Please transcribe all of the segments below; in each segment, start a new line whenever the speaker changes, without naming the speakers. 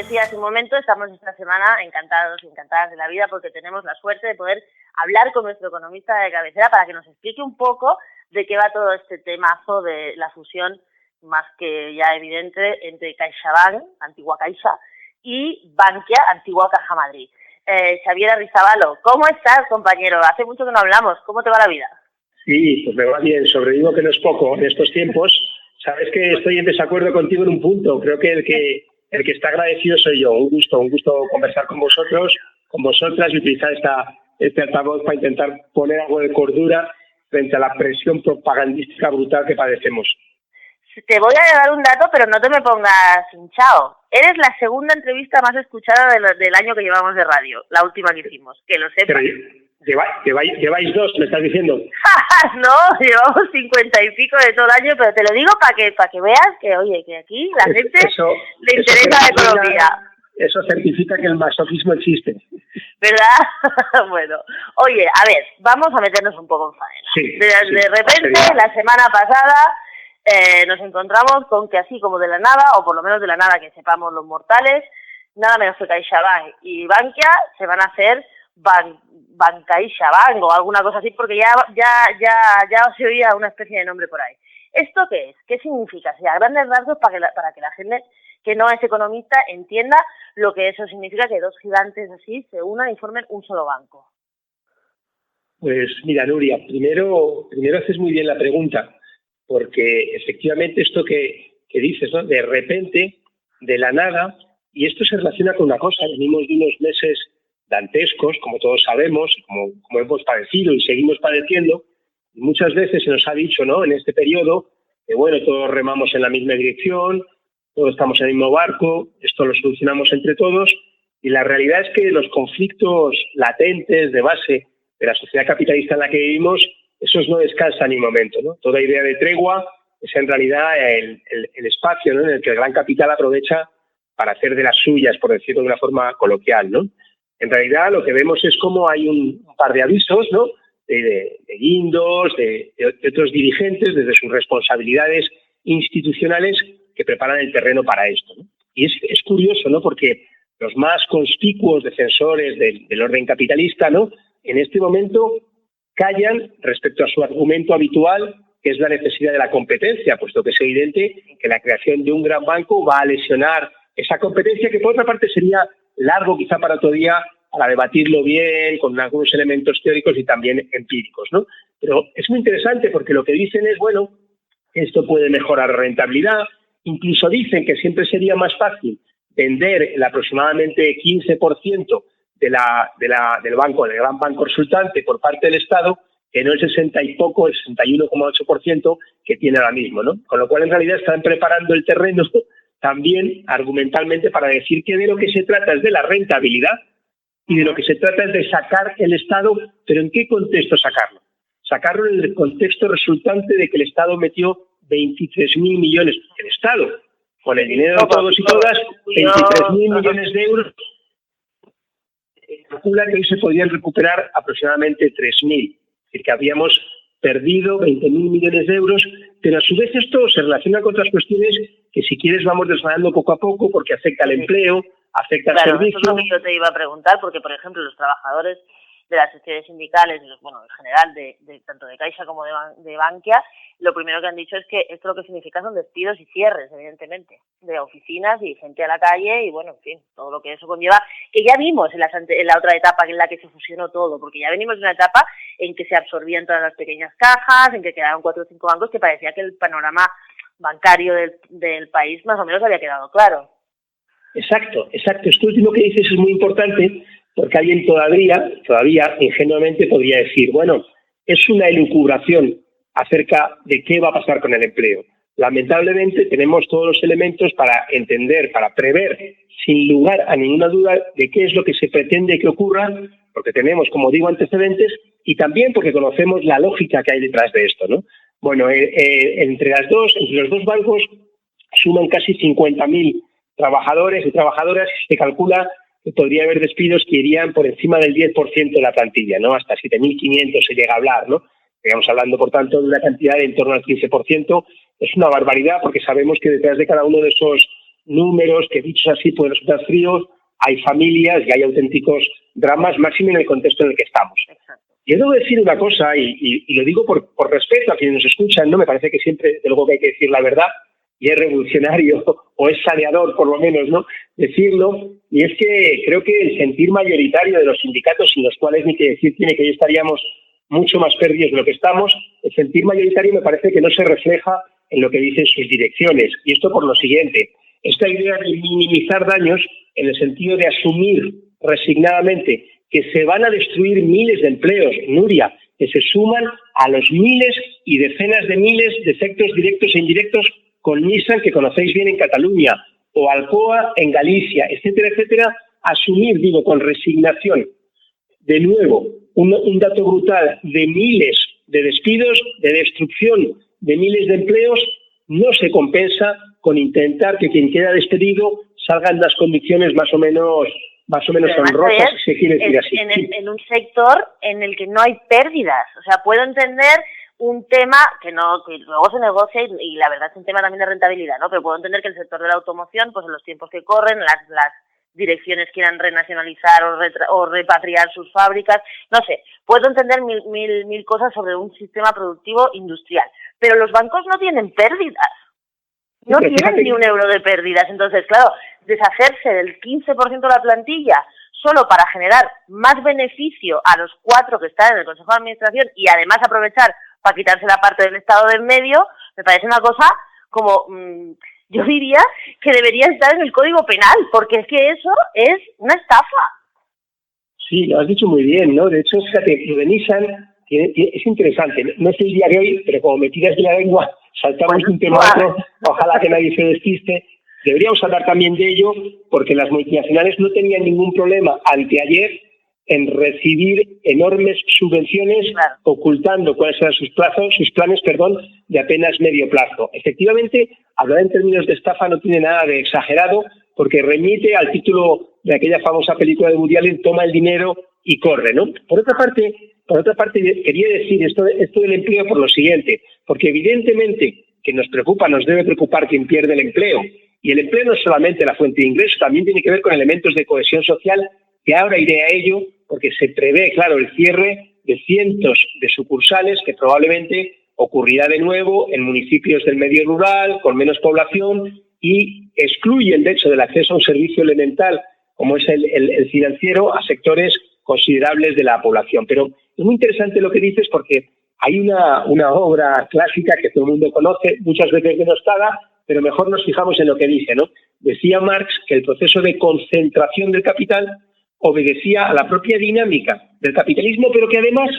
decía hace un momento, estamos esta semana encantados y encantadas de la vida porque tenemos la suerte de poder hablar con nuestro economista de cabecera para que nos explique un poco de qué va todo este temazo de la fusión más que ya evidente entre CaixaBank, antigua Caixa, y Bankia, antigua Caja Madrid. Xavier Arrizabalo, ¿cómo estás, compañero? Hace mucho que no hablamos, ¿cómo te va la vida?
Sí, pues me va bien, sobrevivo que no es poco en estos tiempos. Sabes que estoy en desacuerdo contigo en un punto, creo que el que está agradecido soy yo. Un gusto conversar con vosotros, con vosotras y utilizar este altavoz para intentar poner algo de cordura frente a la presión propagandística brutal que padecemos.
Te voy a dar un dato, pero no te me pongas hinchado. Eres la segunda entrevista más escuchada del año que llevamos de radio, la última que hicimos, que lo sepas.
¿Lleváis dos, me estás diciendo?
No, llevamos 50 y pico de todo el año, pero te lo digo para que veas que, oye, que aquí la gente le interesa la economía.
Eso certifica que el masoquismo existe.
¿Verdad? Bueno, oye, a ver, vamos a meternos un poco en faena.
Sí,
de repente, la semana pasada, nos encontramos con que así como de la nada, o por lo menos de la nada que sepamos los mortales, nada menos que CaixaBank y Bankia se van a hacer CaixaBank o alguna cosa así, porque ya se oía una especie de nombre por ahí. ¿Esto qué es? ¿Qué significa? O sea, a grandes rasgos para que la gente que no es economista entienda lo que eso significa, que dos gigantes así se unan y formen un solo banco.
Pues mira, Nuria, primero haces muy bien la pregunta, porque efectivamente esto que dices, ¿no? De repente, de la nada, y esto se relaciona con una cosa, venimos de unos meses dantescos, como todos sabemos, como hemos padecido y seguimos padeciendo, y muchas veces se nos ha dicho, ¿no?, en este periodo, que bueno, todos remamos en la misma dirección, todos estamos en el mismo barco, esto lo solucionamos entre todos, y la realidad es que los conflictos latentes de base de la sociedad capitalista en la que vivimos, esos no descansan ni un momento, ¿no? Toda idea de tregua es en realidad el espacio, ¿no?, en el que el gran capital aprovecha para hacer de las suyas, por decirlo de una forma coloquial, ¿no? En realidad lo que vemos es cómo hay un par de avisos, ¿no?, de guindos, de otros dirigentes desde sus responsabilidades institucionales que preparan el terreno para esto, ¿no? Y es curioso, ¿no?, porque los más conspicuos defensores del orden capitalista, ¿no?, en este momento callan respecto a su argumento habitual, que es la necesidad de la competencia, puesto que es evidente que la creación de un gran banco va a lesionar esa competencia, que por otra parte sería largo quizá para otro día, para debatirlo bien, con algunos elementos teóricos y también empíricos, ¿no? Pero es muy interesante porque lo que dicen es, bueno, esto puede mejorar la rentabilidad, incluso dicen que siempre sería más fácil vender el aproximadamente 15% del banco, del gran banco resultante por parte del Estado, que no el 60 y poco, el 61,8% que tiene ahora mismo, ¿no? Con lo cual, en realidad, están preparando el terreno también argumentalmente para decir que de lo que se trata es de la rentabilidad y de lo que se trata es de sacar el Estado, pero ¿en qué contexto sacarlo? Sacarlo en el contexto resultante de que el Estado metió 23.000 millones, el Estado, con el dinero de todos y todas, 23.000 millones de euros, calcula que hoy se podrían recuperar aproximadamente 3.000, es decir, que habíamos perdido 20.000 millones de euros, pero a su vez esto se relaciona con otras cuestiones que si quieres vamos desgranando poco a poco porque afecta al empleo, afecta al servicio.
Eso es lo que yo te iba a preguntar, porque por ejemplo los trabajadores de las secciones sindicales, bueno, en general de tanto de Caixa como de Bankia, lo primero que han dicho es que esto lo que significa son despidos y cierres, evidentemente, de oficinas y gente a la calle y bueno, en fin, todo lo que eso conlleva, que ya vimos en la otra etapa en la que se fusionó todo, porque ya venimos de una etapa en que se absorbían todas las pequeñas cajas, en que quedaron 4 o 5 bancos, que parecía que el panorama bancario del país más o menos había quedado claro.
Exacto. Esto último que dices es muy importante porque alguien todavía ingenuamente podría decir, bueno, es una elucubración acerca de qué va a pasar con el empleo. Lamentablemente tenemos todos los elementos para entender, para prever, sin lugar a ninguna duda, de qué es lo que se pretende que ocurra, porque tenemos, como digo, antecedentes y también porque conocemos la lógica que hay detrás de esto, ¿no? Bueno, entre los dos bancos suman casi 50.000 trabajadores y trabajadoras y se calcula que podría haber despidos que irían por encima del 10% de la plantilla, ¿no? Hasta 7.500 se llega a hablar, ¿no? Estamos hablando, por tanto, de una cantidad de en torno al 15%. Es una barbaridad porque sabemos que detrás de cada uno de esos números, que dichos así pueden resultar fríos, hay familias y hay auténticos dramas, máximo en el contexto en el que estamos. Yo debo decir una cosa, y lo digo por respeto a quienes nos escuchan, ¿no? Me parece que siempre, de luego que hay que decir la verdad, y es revolucionario, o es saneador por lo menos, ¿no?, decirlo, y es que creo que el sentir mayoritario de los sindicatos, sin los cuales ni que decir tiene que hoy estaríamos mucho más perdidos de lo que estamos, el sentir mayoritario me parece que no se refleja en lo que dicen sus direcciones, y esto por lo siguiente: esta idea de minimizar daños en el sentido de asumir resignadamente que se van a destruir miles de empleos, Nuria, que se suman a los miles y decenas de miles de efectos directos e indirectos con Nissan, que conocéis bien en Cataluña, o Alcoa en Galicia, etcétera, etcétera. Asumir, digo, con resignación, de nuevo, un dato brutal de miles de despidos, de destrucción de miles de empleos, no se compensa con intentar que quien queda despedido salga en las condiciones más o menos honrosas, si se quiere decir así.
En un sector en el que no hay pérdidas. O sea, puedo entender un tema que luego se negocia y la verdad es un tema también de rentabilidad, ¿no? Pero puedo entender que el sector de la automoción, pues en los tiempos que corren, las direcciones quieran renacionalizar o repatriar sus fábricas, no sé, puedo entender mil cosas sobre un sistema productivo industrial, pero los bancos no tienen pérdidas. No tienen ni un euro de pérdidas. Entonces, claro, deshacerse del 15% de la plantilla solo para generar más beneficio a los 4 que están en el Consejo de Administración y además aprovechar para quitarse la parte del Estado de en medio, me parece una cosa como, yo diría que debería estar en el Código Penal, porque es que eso es una estafa.
Sí, lo has dicho muy bien, ¿no? De hecho, fíjate, lo de Nissan es interesante. No es el día de hoy, pero como me tiras de la lengua, saltamos de un tema a otro, ojalá que nadie se despiste. Deberíamos hablar también de ello, porque las multinacionales no tenían ningún problema anteayer en recibir enormes subvenciones, claro, ocultando cuáles eran sus planes de apenas medio plazo. Efectivamente, hablar en términos de estafa no tiene nada de exagerado, porque remite al título de aquella famosa película de Woody Allen, Toma el dinero y corre, ¿no? Por otra parte, quería decir esto del empleo por lo siguiente, porque evidentemente que nos debe preocupar quien pierde el empleo. Y el empleo no es solamente la fuente de ingresos, también tiene que ver con elementos de cohesión social, que ahora iré a ello, porque se prevé, claro, el cierre de cientos de sucursales que probablemente ocurrirá de nuevo en municipios del medio rural, con menos población, y excluyen, de hecho, del acceso a un servicio elemental, como es el financiero, a sectores considerables de la población. Pero es muy interesante lo que dices, porque hay una obra clásica que todo el mundo conoce, muchas veces denostada, pero mejor nos fijamos en lo que dice, ¿no? Decía Marx que el proceso de concentración del capital obedecía a la propia dinámica del capitalismo, pero que además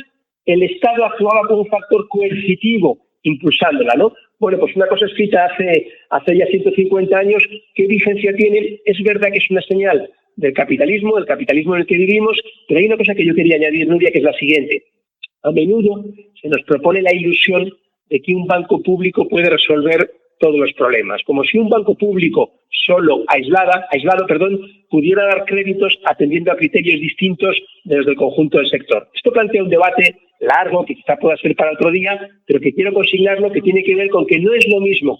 el Estado actuaba como un factor coercitivo, impulsándola, ¿no? Bueno, pues una cosa escrita hace ya 150 años, ¿qué vigencia tiene? Es verdad que es una señal del capitalismo en el que vivimos, pero hay una cosa que yo quería añadir, Nuria, que es la siguiente. A menudo se nos propone la ilusión de que un banco público puede resolver todos los problemas, como si un banco público solo, aislado, pudiera dar créditos atendiendo a criterios distintos de los del conjunto del sector. Esto plantea un debate largo, que quizá pueda ser para otro día, pero que quiero consignarlo, que tiene que ver con que no es lo mismo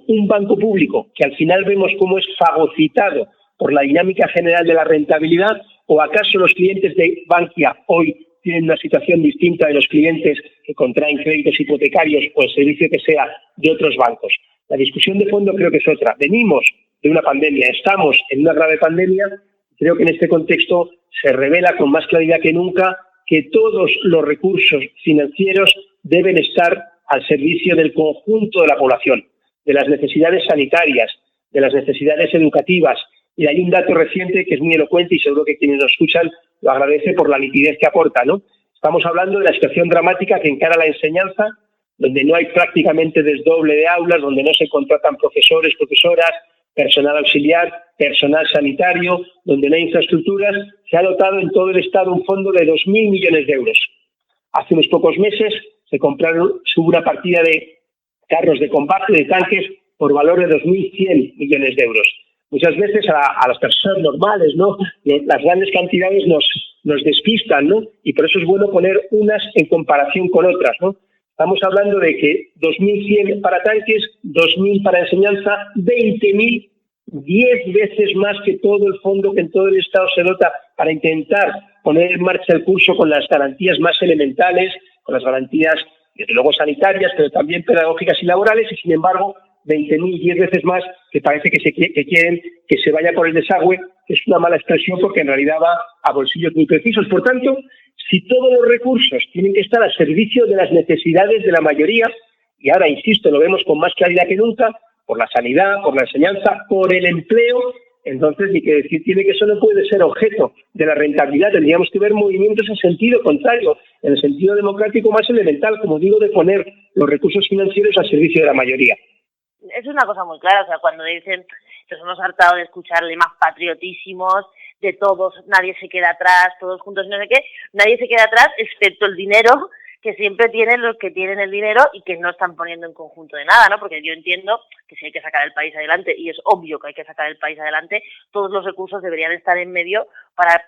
un banco público, que al final vemos cómo es fagocitado por la dinámica general de la rentabilidad, o acaso los clientes de Bankia hoy tienen una situación distinta de los clientes que contraen créditos hipotecarios o el servicio que sea de otros bancos. La discusión de fondo creo que es otra. Venimos de una pandemia, estamos en una grave pandemia. Creo que en este contexto se revela con más claridad que nunca que todos los recursos financieros deben estar al servicio del conjunto de la población, de las necesidades sanitarias, de las necesidades educativas. Y hay un dato reciente que es muy elocuente y seguro que quienes nos escuchan lo agradece por la nitidez que aporta, ¿no? Estamos hablando de la situación dramática que encara la enseñanza, donde no hay prácticamente desdoble de aulas, donde no se contratan profesores, profesoras, personal auxiliar, personal sanitario, donde no hay infraestructuras. Se ha dotado en todo el Estado un fondo de 2.000 millones de euros. Hace unos pocos meses hubo una partida de carros de combate, de tanques, por valor de 2.100 millones de euros. Muchas veces a las personas normales, ¿no?, las grandes cantidades nos despistan, ¿no? Y por eso es bueno poner unas en comparación con otras, ¿no? estamos hablando de que 2.100 para tanques, 2.000 para enseñanza, 20.000, 10 veces más que todo el fondo que en todo el Estado se dota para intentar poner en marcha el curso con las garantías más elementales, con las garantías, desde luego sanitarias, pero también pedagógicas y laborales, y sin embargo 20.000, 10 veces más, que parece que quieren que se vaya por el desagüe, que es una mala expresión porque en realidad va a bolsillos muy precisos. Por tanto, si todos los recursos tienen que estar al servicio de las necesidades de la mayoría, y ahora, insisto, lo vemos con más claridad que nunca, por la sanidad, por la enseñanza, por el empleo, entonces ni que decir tiene que eso no puede ser objeto de la rentabilidad. Tendríamos que ver movimientos en sentido contrario, en el sentido democrático más elemental, como digo, de poner los recursos financieros al servicio de la mayoría.
Es una cosa muy clara, o sea, cuando dicen que nos hemos hartado de escuchar lemas patriotísimos, de todos, nadie se queda atrás, todos juntos, no sé qué, nadie se queda atrás excepto el dinero que siempre tienen los que tienen el dinero y que no están poniendo en conjunto de nada, ¿no? Porque yo entiendo que si hay que sacar el país adelante, y es obvio que hay que sacar el país adelante, todos los recursos deberían estar en medio para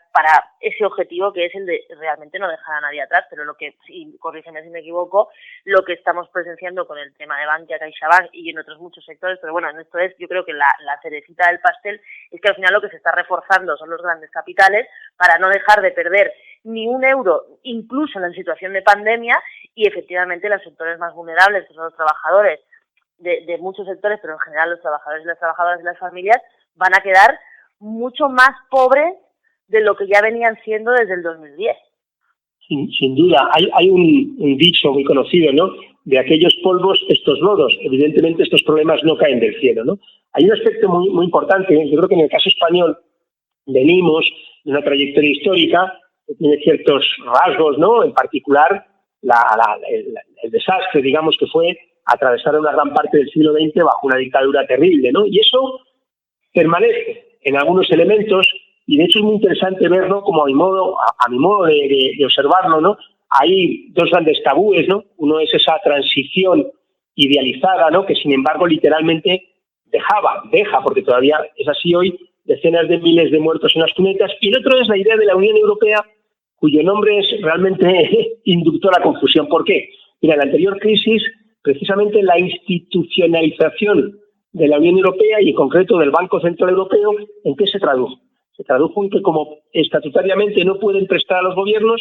ese objetivo que es el de realmente no dejar a nadie atrás, pero lo que, y corrígeme si me equivoco, lo que estamos presenciando con el tema de Bankia, CaixaBank y en otros muchos sectores, pero bueno, en esto es, yo creo que la cerecita del pastel es que al final lo que se está reforzando son los grandes capitales para no dejar de perder ni un euro, incluso en la situación de pandemia, y efectivamente los sectores más vulnerables, que son los trabajadores de muchos sectores, pero en general los trabajadores y las trabajadoras y las familias, van a quedar mucho más pobres de lo que ya venían siendo desde el 2010.
Sin duda, hay un dicho muy conocido, ¿no? De aquellos polvos, estos lodos. Evidentemente estos problemas no caen del cielo, ¿no? Hay un aspecto muy importante, yo creo que en el caso español venimos de una trayectoria histórica que tiene ciertos rasgos, ¿no? En particular, el desastre, digamos, que fue atravesar una gran parte del siglo XX bajo una dictadura terrible, ¿no? Y eso permanece en algunos elementos, y de hecho es muy interesante verlo como a mi modo de observarlo, ¿no? Hay dos grandes tabúes, ¿no? Uno es esa transición idealizada, ¿no? Que sin embargo literalmente deja, porque todavía es así hoy, decenas de miles de muertos en las cunetas, y el otro es la idea de la Unión Europea, cuyo nombre es realmente inductor a la confusión. ¿Por qué? Mira, en la anterior crisis, precisamente la institucionalización de la Unión Europea y en concreto del Banco Central Europeo, ¿en qué se tradujo? Se tradujo en que como estatutariamente no pueden prestar a los gobiernos,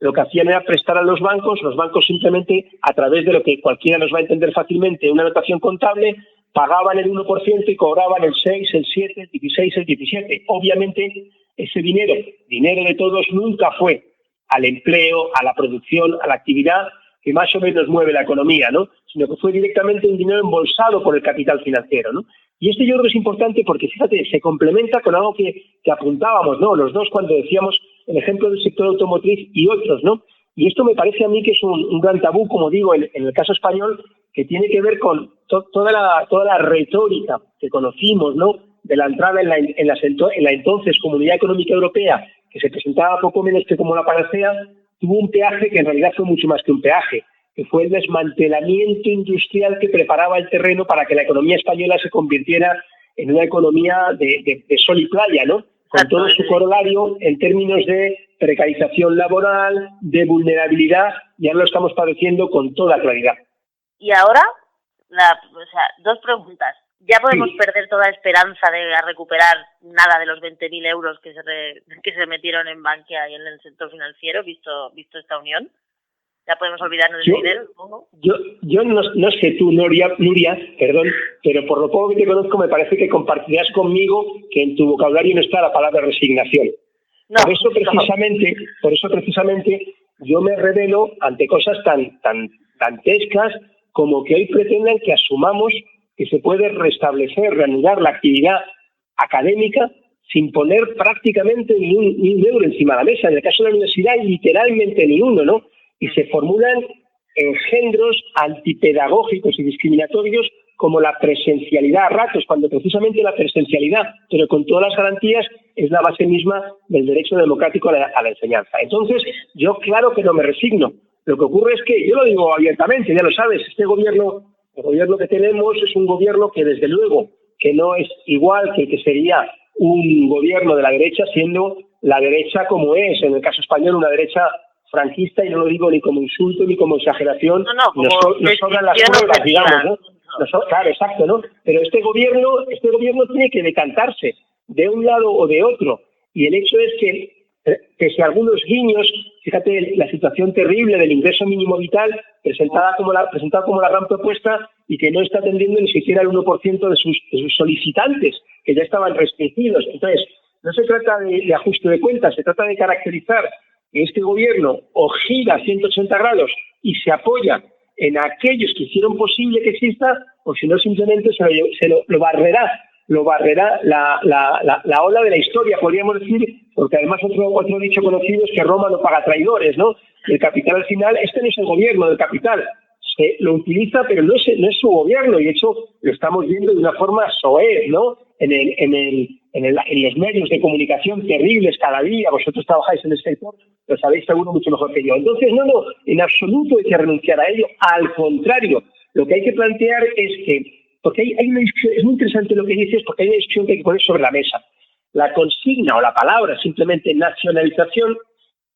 lo que hacían era prestar a los bancos simplemente a través de lo que cualquiera nos va a entender fácilmente, una notación contable, pagaban el 1% y cobraban el 6, el 7, el 16, el 17. Obviamente ese dinero de todos nunca fue al empleo, a la producción, a la actividad que más o menos mueve la economía, ¿no? Sino que fue directamente un dinero embolsado por el capital financiero, ¿no? Y esto yo creo que es importante porque, fíjate, se complementa con algo que apuntábamos, ¿no? Los dos cuando decíamos el ejemplo del sector automotriz y otros, ¿no? Y esto me parece a mí que es un gran tabú, como digo, en el caso español, que tiene que ver con toda la retórica que conocimos, ¿no? De la entrada en la entonces Comunidad Económica Europea, que se presentaba poco menos que como la panacea, tuvo un peaje que en realidad fue mucho más que un peaje, que fue el desmantelamiento industrial que preparaba el terreno para que la economía española se convirtiera en una economía de sol y playa, ¿no? Con todo su corolario en términos de precarización laboral, de vulnerabilidad, ya lo estamos padeciendo con toda claridad.
Y ahora, dos preguntas. ¿Ya podemos perder toda esperanza de recuperar nada de los 20.000 euros que se metieron en Bankia y en el sector financiero, visto esta unión? ¿Ya podemos olvidarnos del dinero, supongo?
Yo no sé tú, Nuria, pero por lo poco que te conozco me parece que compartirás conmigo que en tu vocabulario no está la palabra resignación. No, por eso precisamente yo me revelo ante cosas tan dantescas como que hoy pretendan que asumamos que se puede restablecer, reanudar la actividad académica sin poner prácticamente ni un euro encima de la mesa. En el caso de la universidad, literalmente ni uno, ¿no? Y se formulan engendros antipedagógicos y discriminatorios como la presencialidad a ratos, cuando precisamente la presencialidad, pero con todas las garantías, es la base misma del derecho democrático a la enseñanza. Entonces, yo claro que no me resigno. Lo que ocurre es que, yo lo digo abiertamente, ya lo sabes, el gobierno que tenemos es un gobierno que desde luego que no es igual que el que sería un gobierno de la derecha, siendo la derecha como es, en el caso español, una derecha franquista, y no lo digo ni como insulto ni como exageración,
como
nos sobran las pruebas, digamos, ¿no? Claro, exacto, ¿no? Pero este gobierno tiene que decantarse de un lado o de otro, y el hecho es que pese a algunos guiños, fíjate la situación terrible del ingreso mínimo vital presentada como la gran propuesta, y que no está atendiendo ni siquiera el 1% de sus solicitantes, que ya estaban restringidos. Entonces, no se trata de ajuste de cuentas, se trata de caracterizar que este gobierno o gira a 180 grados y se apoya en aquellos que hicieron posible que exista, o si no simplemente lo barrerá la ola de la historia, podríamos decir, porque además otro dicho conocido es que Roma no paga traidores, ¿no? El capital al final, este no es el gobierno del capital, se lo utiliza, pero no es su gobierno, y de hecho lo estamos viendo de una forma soez, ¿no? En los medios de comunicación terribles cada día. Vosotros trabajáis en el sector, lo sabéis seguro mucho mejor que yo. Entonces, no, en absoluto hay que renunciar a ello, al contrario, lo que hay que plantear es que, porque hay una discusión, es muy interesante lo que dices, porque hay una discusión que hay que poner sobre la mesa. La consigna o la palabra simplemente nacionalización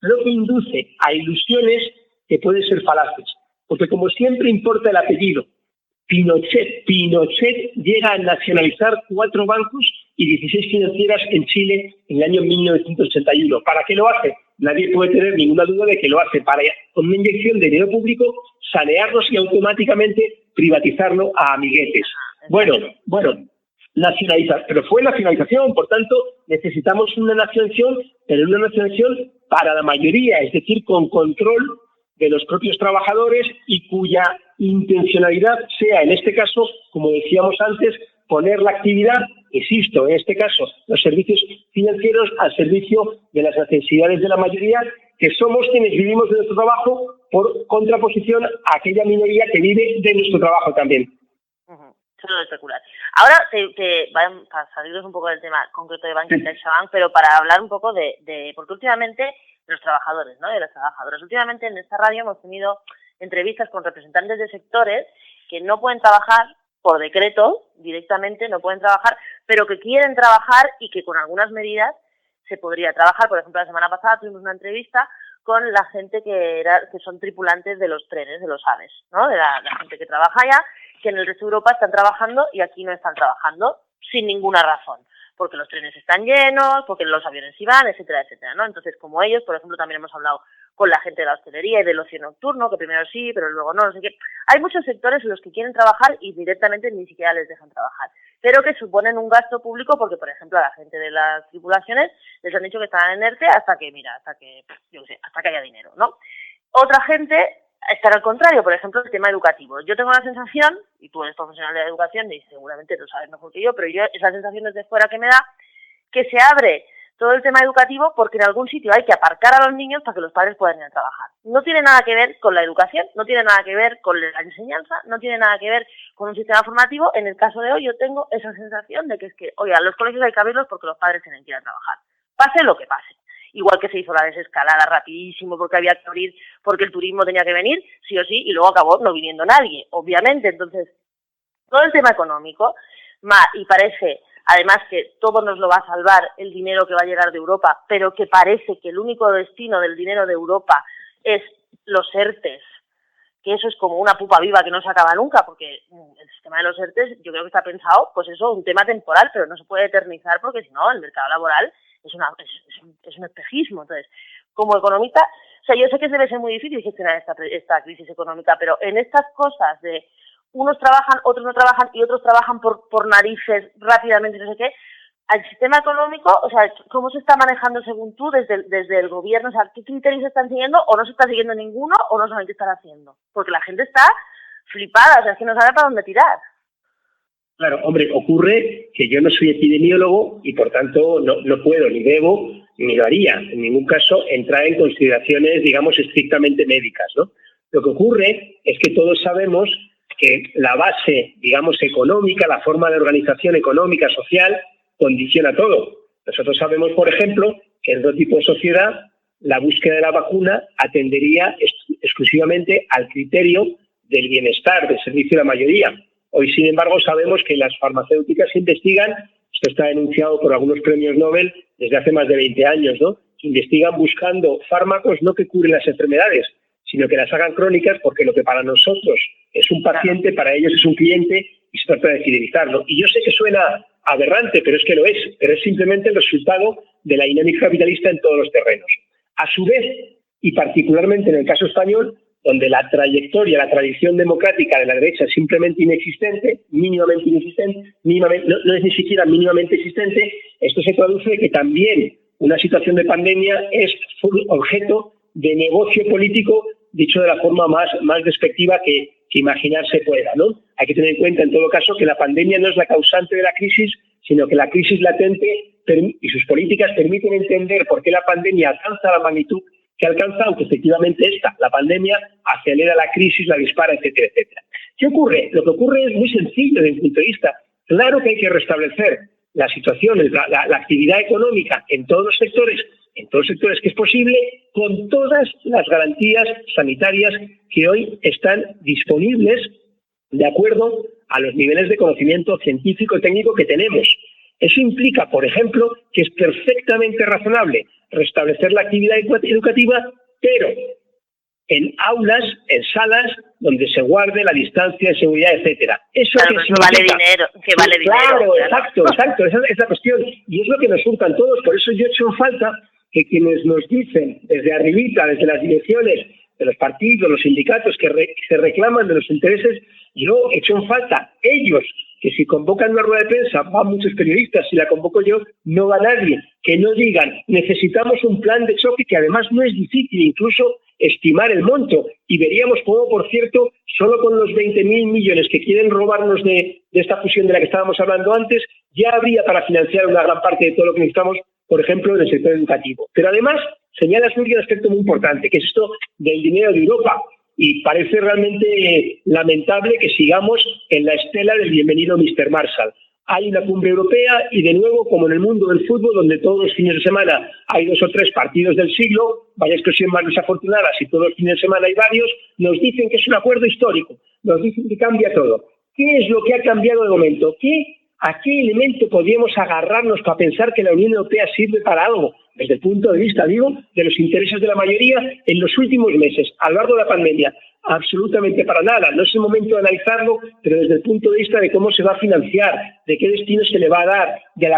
lo que induce a ilusiones que pueden ser falaces, porque como siempre importa el apellido. Pinochet llega a nacionalizar 4 bancos y 16 financieras en Chile en el año 1981. ¿Para qué lo hace? Nadie puede tener ninguna duda de que lo hace para, con una inyección de dinero público, sanearlos y automáticamente privatizarlo a amiguetes. Bueno, nacionalizar, pero fue nacionalización, por tanto necesitamos una nacionalización, pero una nacionalización para la mayoría, es decir, con control de los propios trabajadores, y cuya intencionalidad sea, en este caso, como decíamos antes, poner la actividad, insisto, en este caso, los servicios financieros al servicio de las necesidades de la mayoría, que somos quienes vivimos de nuestro trabajo, por contraposición a aquella minoría que vive de nuestro trabajo también.
Eso es especular. Ahora van a salirnos un poco del tema concreto de Bankia y CaixaBank, pero para hablar un poco de porque últimamente los trabajadores, ¿no? De las trabajadoras. Últimamente en esta radio hemos tenido entrevistas con representantes de sectores que no pueden trabajar por decreto, directamente no pueden trabajar, pero que quieren trabajar y que con algunas medidas se podría trabajar. Por ejemplo, la semana pasada tuvimos una entrevista con la gente que son tripulantes de los trenes, de los AVEs, ¿no? De la gente que trabaja allá, que en el resto de Europa están trabajando y aquí no están trabajando sin ninguna razón, porque los trenes están llenos, porque los aviones iban, etcétera, etcétera, ¿no? Entonces, como ellos, por ejemplo, también hemos hablado con la gente de la hostelería y del ocio nocturno, que primero sí, pero luego no sé qué. Hay muchos sectores en los que quieren trabajar y directamente ni siquiera les dejan trabajar, pero que suponen un gasto público porque, por ejemplo, a la gente de las tripulaciones les han dicho que están en ERTE hasta que haya dinero, ¿no? Otra gente está al contrario, por ejemplo, el tema educativo. Yo tengo la sensación, y tú eres profesional de la educación y seguramente lo sabes mejor que yo, pero esa sensación desde fuera que me da, que se abre todo el tema educativo porque en algún sitio hay que aparcar a los niños para que los padres puedan ir a trabajar. No tiene nada que ver con la educación, no tiene nada que ver con la enseñanza, no tiene nada que ver con un sistema formativo. En el caso de hoy yo tengo esa sensación de que es que, oiga, los colegios hay que abrirlos porque los padres tienen que ir a trabajar. Pase lo que pase. Igual que se hizo la desescalada rapidísimo porque había que abrir, porque el turismo tenía que venir, sí o sí, y luego acabó no viniendo nadie, obviamente. Entonces, todo el tema económico, y parece además que todo nos lo va a salvar el dinero que va a llegar de Europa, pero que parece que el único destino del dinero de Europa es los ERTES, que eso es como una pupa viva que no se acaba nunca, porque el sistema de los ERTES yo creo que está pensado, pues eso, un tema temporal, pero no se puede eternizar porque si no, el mercado laboral es un espejismo. Entonces, como economista, o sea, yo sé que debe ser muy difícil gestionar esta crisis económica, pero en estas cosas de unos trabajan, otros no trabajan y otros trabajan por narices rápidamente, no sé qué, al sistema económico, o sea, ¿cómo se está manejando según tú desde el gobierno? O sea, ¿qué criterios se están siguiendo o no se está siguiendo ninguno o no saben qué están haciendo? Porque la gente está flipada, o sea, es que no sabe para dónde tirar.
Claro, hombre, ocurre que yo no soy epidemiólogo y por tanto no puedo, ni debo, ni lo haría, en ningún caso, entrar en consideraciones, digamos, estrictamente médicas, ¿no? Lo que ocurre es que todos sabemos que la base, digamos, económica, la forma de organización económica, social, condiciona todo. Nosotros sabemos, por ejemplo, que en otro tipo de sociedad la búsqueda de la vacuna atendería exclusivamente al criterio del bienestar, del servicio de la mayoría. Hoy, sin embargo, sabemos que las farmacéuticas investigan, esto está denunciado por algunos premios Nobel desde hace más de 20 años, ¿no? que investigan buscando fármacos no que curen las enfermedades, sino que las hagan crónicas, porque lo que para nosotros es un paciente, para ellos es un cliente y se trata de fidelizarlo. Y yo sé que suena aberrante, pero es que lo es, pero es simplemente el resultado de la dinámica capitalista en todos los terrenos. A su vez, y particularmente en el caso español, donde la trayectoria, la tradición democrática de la derecha es simplemente inexistente, mínimamente inexistente, no es ni siquiera mínimamente existente, esto se traduce en que también una situación de pandemia es objeto de negocio político, dicho de la forma más despectiva que imaginarse pueda, ¿no? Hay que tener en cuenta, en todo caso, que la pandemia no es la causante de la crisis, sino que la crisis latente y sus políticas permiten entender por qué la pandemia alcanza la magnitud que alcanza, aunque efectivamente la pandemia acelera la crisis, la dispara, etcétera, etcétera. ¿Qué ocurre? Lo que ocurre es muy sencillo desde mi punto de vista. Claro que hay que restablecer la situación, la actividad económica en todos los sectores que es posible, con todas las garantías sanitarias que hoy están disponibles de acuerdo a los niveles de conocimiento científico y técnico que tenemos. Eso implica, por ejemplo, que es perfectamente razonable restablecer la actividad educativa, pero en aulas, en salas, donde se guarde la distancia de seguridad, etcétera. Eso
claro, que vale dinero, que vale dinero.
Claro, exacto, esa es la cuestión. Y es lo que nos surcan todos. Por eso yo echo en falta que quienes nos dicen desde arribita, desde las direcciones de los partidos, los sindicatos, que se reclaman de los intereses, yo echo en falta ellos, que si convocan una rueda de prensa van muchos periodistas, si la convoco yo no va nadie, que no digan necesitamos un plan de choque, que además no es difícil incluso estimar el monto, y veríamos cómo, por cierto, solo con los 20.000 millones que quieren robarnos de esta fusión de la que estábamos hablando antes, ya habría para financiar una gran parte de todo lo que necesitamos, por ejemplo, en el sector educativo. Pero además señalas un aspecto muy importante, que es esto del dinero de Europa. Y parece realmente lamentable que sigamos en la estela del bienvenido Mr. Marshall. Hay una cumbre europea y, de nuevo, como en el mundo del fútbol, donde todos los fines de semana hay 2 o 3 partidos del siglo, vaya expresión más desafortunada, si todos los fines de semana hay varios, nos dicen que es un acuerdo histórico, nos dicen que cambia todo. ¿Qué es lo que ha cambiado de momento? ¿A qué elemento podríamos agarrarnos para pensar que la Unión Europea sirve para algo? Desde el punto de vista, digo, de los intereses de la mayoría en los últimos meses, a lo largo de la pandemia, absolutamente para nada. No es el momento de analizarlo, pero desde el punto de vista de cómo se va a financiar, de qué destino se le va a dar, de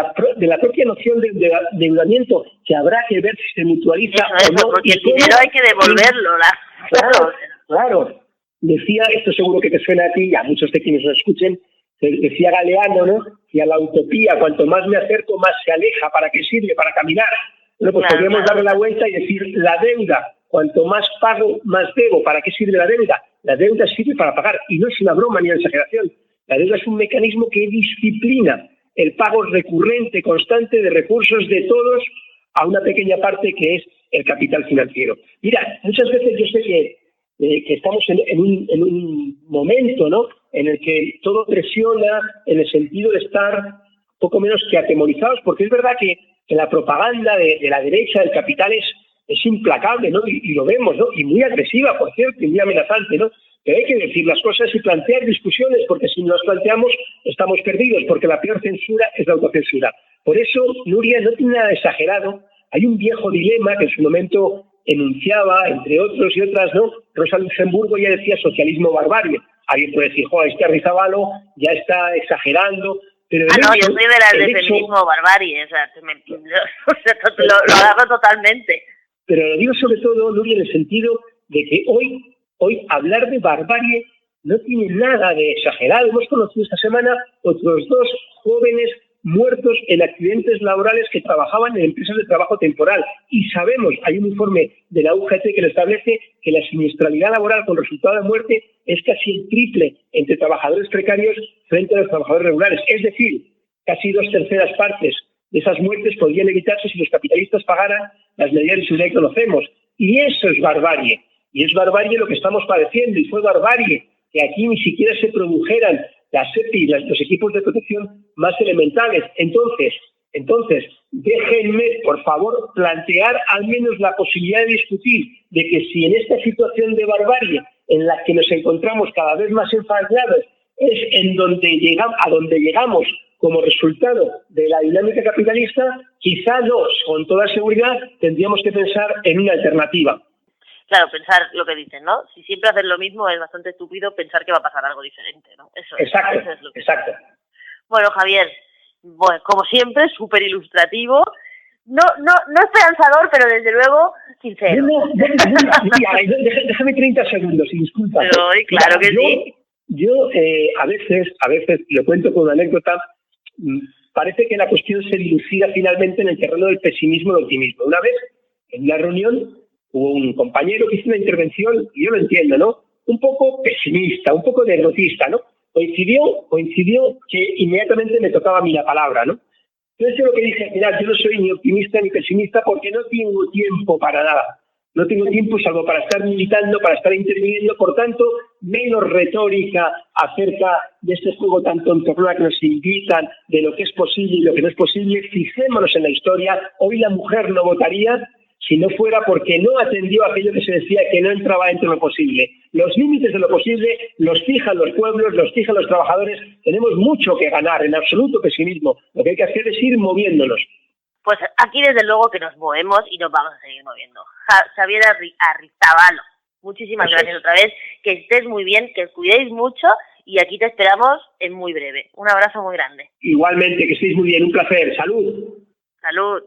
la propia noción de endeudamiento, que habrá que ver si se mutualiza o no.
Porque el dinero hay que devolverlo.
Claro. Decía, esto seguro que te suena a ti y a muchos de quienes lo escuchen, decía Galeano, ¿no?, que a la utopía, cuanto más me acerco, más se aleja. ¿Para qué sirve? Para caminar. Bueno, pues podríamos darle la vuelta y decir, la deuda, cuanto más pago, más debo. ¿Para qué sirve la deuda? La deuda sirve para pagar, y no es una broma ni una exageración. La deuda es un mecanismo que disciplina el pago recurrente, constante de recursos de todos a una pequeña parte que es el capital financiero. Mira, muchas veces yo sé que estamos en un momento, ¿no?, en el que todo presiona en el sentido de estar poco menos que atemorizados, porque es verdad que la propaganda de la derecha del capital es implacable, ¿no?, y lo vemos, ¿no?, y muy agresiva, por cierto, y muy amenazante, ¿no? Pero hay que decir las cosas y plantear discusiones, porque si no las planteamos estamos perdidos, porque la peor censura es la autocensura. Por eso, Nuria, no tiene nada de exagerado. Hay un viejo dilema que en su momento enunciaba, entre otros y otras, ¿no?, Rosa Luxemburgo ya decía socialismo barbarie. Alguien puede decir, este Arrizabalo ya está exagerando. Pero
yo soy de las de feminismo barbarie, o sea, lo agarro totalmente.
Pero lo digo sobre todo, Nuria, en el sentido de que hoy hablar de barbarie no tiene nada de exagerado. Hemos conocido esta semana otros 2 jóvenes muertos en accidentes laborales que trabajaban en empresas de trabajo temporal. Y sabemos, hay un informe de la UGT que lo establece, que la siniestralidad laboral con resultado de muerte es casi el triple entre trabajadores precarios frente a los trabajadores regulares. Es decir, casi 2/3 partes de esas muertes podrían evitarse si los capitalistas pagaran las medidas de seguridad que conocemos. Y eso es barbarie. Y es barbarie lo que estamos padeciendo. Y fue barbarie que aquí ni siquiera se produjeran las EPI, los equipos de protección más elementales. Entonces, déjenme, por favor, plantear al menos la posibilidad de discutir de que si en esta situación de barbarie en la que nos encontramos cada vez más enfallados es a donde llegamos como resultado de la dinámica capitalista, quizá con toda seguridad, tendríamos que pensar en una alternativa.
Claro, pensar lo que dicen, ¿no? Si siempre haces lo mismo es bastante estúpido pensar que va a pasar algo diferente, ¿no?
Exacto,
eso es lo que...
exacto.
Bueno, Javier, bueno, como siempre, súper ilustrativo. No esperanzador, pero desde luego sincero.
Déjame 30 segundos, y disculpa.
Pero claro que sí.
Yo a veces, lo cuento con una anécdota, parece que la cuestión se dilucida finalmente en el terreno del pesimismo y el optimismo. Una vez, en una reunión, hubo un compañero que hizo una intervención, y yo lo entiendo, ¿no? Un poco pesimista, un poco derrotista, ¿no? Coincidió que inmediatamente me tocaba a mí la palabra, ¿no? Entonces yo lo que dije, mirad, yo no soy ni optimista ni pesimista porque no tengo tiempo para nada. No tengo tiempo salvo para estar militando, para estar interviniendo, por tanto, menos retórica acerca de este juego tan tontorrona que nos invitan, de lo que es posible y lo que no es posible. Fijémonos en la historia. Hoy la mujer no votaría si no fuera porque no atendió aquello que se decía que no entraba dentro de lo posible. Los límites de lo posible los fijan los pueblos, los fijan los trabajadores. Tenemos mucho que ganar, en absoluto pesimismo. Lo que hay que hacer es ir moviéndonos.
Pues aquí desde luego que nos movemos y nos vamos a seguir moviendo. Xavier Arrizabalo, muchísimas gracias otra vez, que estés muy bien, que os cuidéis mucho y aquí te esperamos en muy breve. Un abrazo muy grande.
Igualmente, que estéis muy bien, un placer. ¡Salud!
¡Salud!